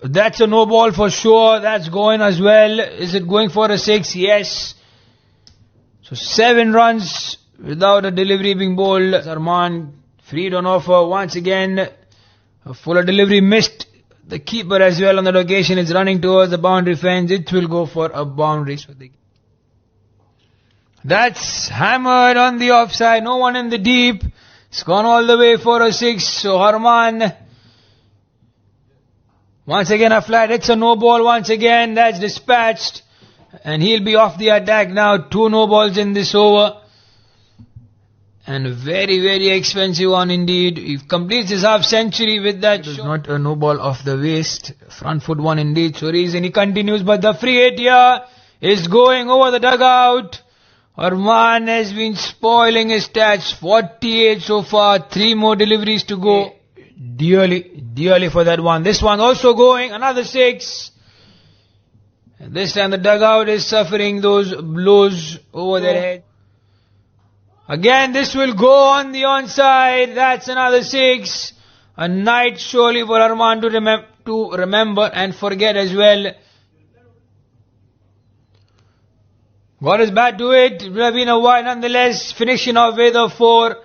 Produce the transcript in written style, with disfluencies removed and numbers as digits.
That's a no ball for sure. That's going as well. Is it going for a 6? Yes. So 7 runs without a delivery being bowled. Haraman freed on offer once again. A fuller delivery missed the keeper as well on that occasion. It's running towards the boundary fence. It will go for a boundary. That's hammered on the offside. No one in the deep. It's gone all the way for a 6. So Haraman once again a flat. It's a no ball once again. That's dispatched. And he'll be off the attack now. 2 no balls in this over. And a very, very expensive one indeed. He completes his half century with that. It was not a no ball off the waist. Front foot one indeed. So reason he continues. But the free hit here is going over the dugout. Haraman has been spoiling his stats. 48 so far. 3 more deliveries to go. Dearly for that one. This one also going. Another 6. And this time the dugout is suffering those blows over their head. Again, this will go on the onside. That's another 6. A night surely for Haraman to remember and forget as well. Got his bat to it. It would have been a wide nonetheless. Finishing off with a 4.